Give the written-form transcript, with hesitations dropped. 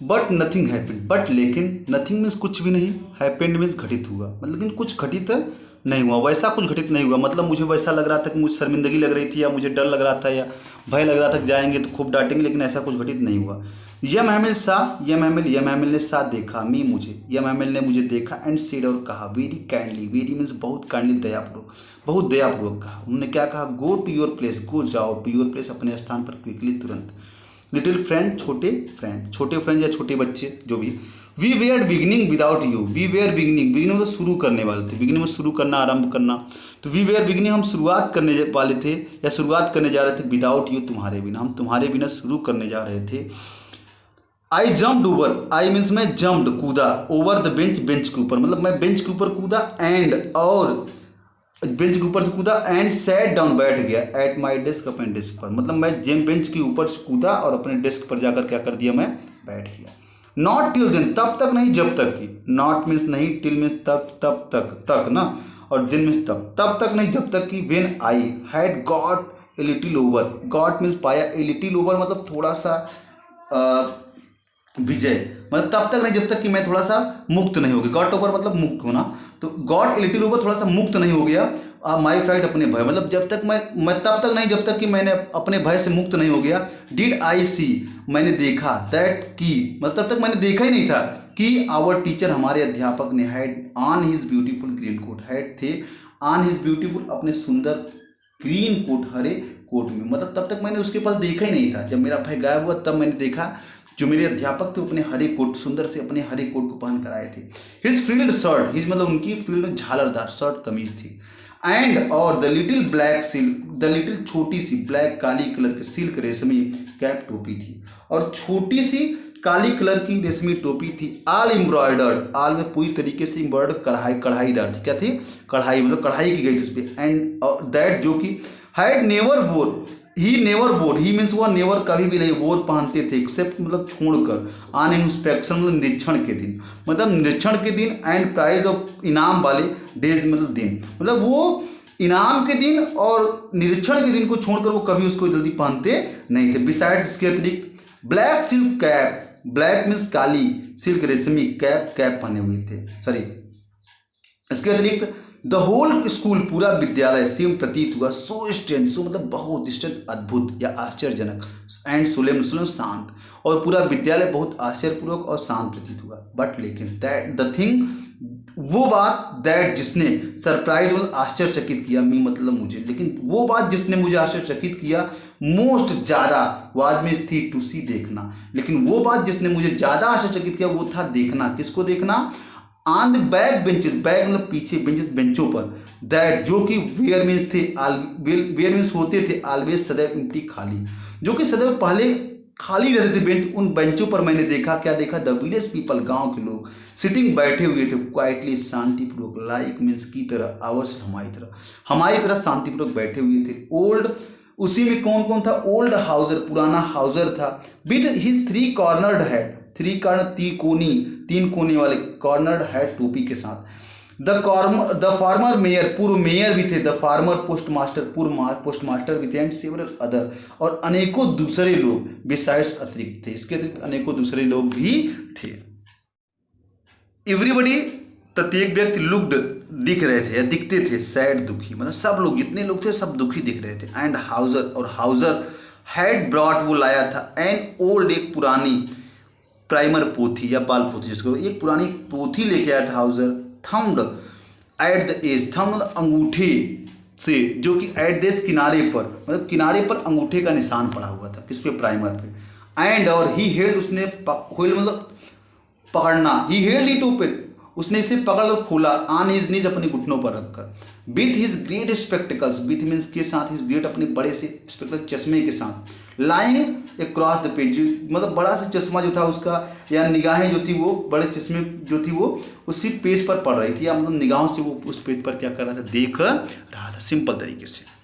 But nothing happened, but लेकिन nothing means कुछ भी नहीं, हैपेंड मीन्स घटित हुआ, मतलब लेकिन कुछ घटित नहीं हुआ, वैसा कुछ घटित नहीं हुआ। मतलब मुझे वैसा लग रहा था कि मुझे शर्मिंदगी लग रही थी, या मुझे डर लग रहा था, या भय लग रहा था कि जाएंगे तो खूब डांटेंगे, लेकिन ऐसा कुछ घटित नहीं हुआ। यम हैमिल ने सा देखा, मी मुझे, यम हैमिल ने मुझे देखा, एंड सेड और कहा, वेरी काइंडली, वेरी मीन्स बहुत काइंडली, दयापूर्वक, बहुत दयापूर्वक कहा। उन्होंने क्या कहा, go to your place, go जाओ टू योर प्लेस, अपने स्थान पर क्विकली, तुरंत। लिटिल फ्रेंड, छोटे फ्रेंड, छोटे फ्रेंड या छोटे बच्चे जो भी। We were beginning without you, we were beginning, beginning मतलब शुरू करने वाले थे, बिगिनिंग में शुरू करना, आरंभ करना। तो वी वेयर बिगिनिंग हम शुरुआत करने वाले थे, या शुरुआत करने जा रहे थे, विदाउट यू तुम्हारे बिना, हम तुम्हारे बिना शुरू करने जा रहे थे। आई जम्प्ड ओवर, आई मीन्स मैं जम्प्ड, कूदा, ओवर द बेंच, बेंच के ऊपर, मतलब मैं बेंच के ऊपर कूदा, एंड और बेंच के ऊपर से कूदा, एंड सैट डाउन, बैठ गया, एट माई डेस्क, अपने डेस्क पर, मतलब मैं जेम बेंच के ऊपर से कूदा और अपने डेस्क पर जाकर क्या कर दिया, मैं बैठ गया। नॉट टिल देन, तब तक नहीं, जब तक की, नॉट मीन्स नहीं, टिल मीन्स तब तक, तक ना, और दिन मीन्स तब तक नहीं, जब तक की, when I had got a little over, got means पाया, ए लिटिल ओवर मतलब थोड़ा सा विजय, मतलब तब तक नहीं जब तक कि मैं थोड़ा सा मुक्त नहीं हो गया, गॉट ओवर मतलब मुक्त होना, तो गॉट ए लिटिल ओवर थोड़ा सा मुक्त नहीं हो गया, माई फ्राइड अपने भय, मतलब जब तक मैं तब तक नहीं जब तक कि मैंने अपने भय से मुक्त नहीं हो गया। डिड आई सी, मैंने देखा, दैट की मतलब तब तक मैंने देखा ही नहीं था कि आवर टीचर, हमारे अध्यापक ने, had on his beautiful green coat, had थे ऑन हिज ब्यूटीफुल, अपने सुंदर ग्रीन कोट, हरे कोट में, मतलब तब तक मैंने उसके पास देखा ही नहीं था। जब मेरा भय गायब हुआ तब मैंने देखा जो मेरे अध्यापक थे अपने हरे कोट, सुंदर से अपने हरे कोट को पहन कर आए थे। हिज फ्रिल्ड शर्ट, हिज मतलब उनकी फ्रिल्ड झालरदार शर्ट कमीज थी, एंड और the little black silk, the little छोटी सी ब्लैक काली कलर की सिल्क रेशमी कैप टोपी थी, और छोटी सी काली कलर की रेशमी टोपी थी। ऑल एम्ब्रॉयडर्ड, ऑल में पूरी तरीके से एम्ब्रॉयडर्ड, कढ़ाईदार थी, क्या थी, कढ़ाई मतलब कढ़ाई की गई थी उस पर। एंड दैट जो कि हैड नेवर वोर, ही नेवर वोर, ही मीन्स वह नेवर कभी भी नहीं वोर पहनते थे, एक्सेप्ट मतलब छोड़कर, ऑन इंस्पेक्शन मतलब निरीक्षण के दिन, मतलब निरीक्षण के दिन, एंड प्राइज ऑफ इनाम वाले डेज मतलब दिन, मतलब वो इनाम के दिन और निरीक्षण के दिन को छोड़कर वो कभी उसको जल्दी पहनते नहीं थे। बिसाइड्स, इसके अतिरिक्त, black silk cap, black means काली, सिल्क रेशमी कैप, कैप पहने हुए थे, सॉरी। इसके अतिरिक्त द होल स्कूल, पूरा विद्यालय, सेम प्रतीत हुआ, सो स्ट्रेंज, सो मतलब बहुत स्ट्रेंज, अद्भुत या आश्चर्यजनक, एंड सोलेम, सोलेम शांत, और पूरा विद्यालय बहुत आश्चर्यपूर्वक और शांत प्रतीत हुआ। बट लेकिन दैट द थिंग, वो बात, दैट जिसने, सरप्राइज मतलब आश्चर्यचकित किया, मी मतलब मुझे, लेकिन वो बात जिसने मुझे आश्चर्यचकित किया, मोस्ट ज़्यादा, वाज में थी टू सी, देखना, लेकिन वो बात जिसने मुझे ज़्यादा आश्चर्यचकित किया वो था देखना, किसको देखना, on the back benches, back मतलब पीछे, बेंचेस बेंचों पर, दैट जो कि वेयर मीन्स थे, वेयर मीन्स होते थे, ऑलवेज सदैव एम्प्टी, खाली, जो कि सदैव पहले खाली रहते थे बेंच, उन बेंचों पर मैंने देखा, क्या देखा, द विलेज पीपल, गांव के लोग, सिटिंग बैठे हुए थे, क्वाइटली शांतिपूर्वक, लाइक मीन्स की तरह, आवर्स हमारी तरह शांतिपूर्वक बैठे हुए थे। ओल्ड, उसी में कौन कौन था, ओल्ड हाउसर, पुराना हाउसर था, with his three cornered head, three corner, तीन कोने वाले, कॉर्नर्ड हेड, टोपी के साथ। द फार्मर मेयर, पूर्व मेयर भी थे, द फार्मर पोस्ट मास्टर, पूर्व पोस्ट मास्टर भी थे, एंड सेवरल अदर, और अनेकों दूसरे लोग, बिसाइड्स अतिरिक्त थे, इसके अतिरिक्त अनेकों दूसरे लोग भी थे। एवरीबडी, प्रत्येक व्यक्ति, लुक्ड, दिख रहे थे या दिखते थे, सैड, दुखी, मतलब सब लोग, जितने लोग थे सब दुखी दिख रहे थे। एंड हाउसर, और हाउसर हैड ब्रॉट, वो लाया था, एंड ओल्ड, एक पुरानी प्राइमर पोथी या बाल पोथी, जिसको एक पुरानी पोथी लेके आया था Hauser. Thumbed at the edge, thumb मतलब अंगूठे से, जो कि एट द एज किनारे पर, मतलब किनारे पर अंगूठे का निशान पड़ा हुआ था, किस पे, प्राइमर पे। एंड और ही हेल्ड, उसने होल्ड मतलब पकड़ना, ही हेल्ड इट ओपन, उसने इसे पकड़ और खोला, ऑन हिज नीज, अपने घुटनों पर रखकर, with his great spectacles, with means के साथ, हिज ग्रेट अपने बड़े से स्पेक्टिकल, चश्मे के साथ, लाइंग अक्रॉस द पेज, मतलब बड़ा सा चश्मा जो था उसका, या निगाहें जो थी वो, बड़े चश्मे जो थी वो उसी पेज पर पड़ रही थी, या मतलब निगाहों से वो उस पेज पर क्या कर रहा था, देख रहा था, सिंपल तरीके से।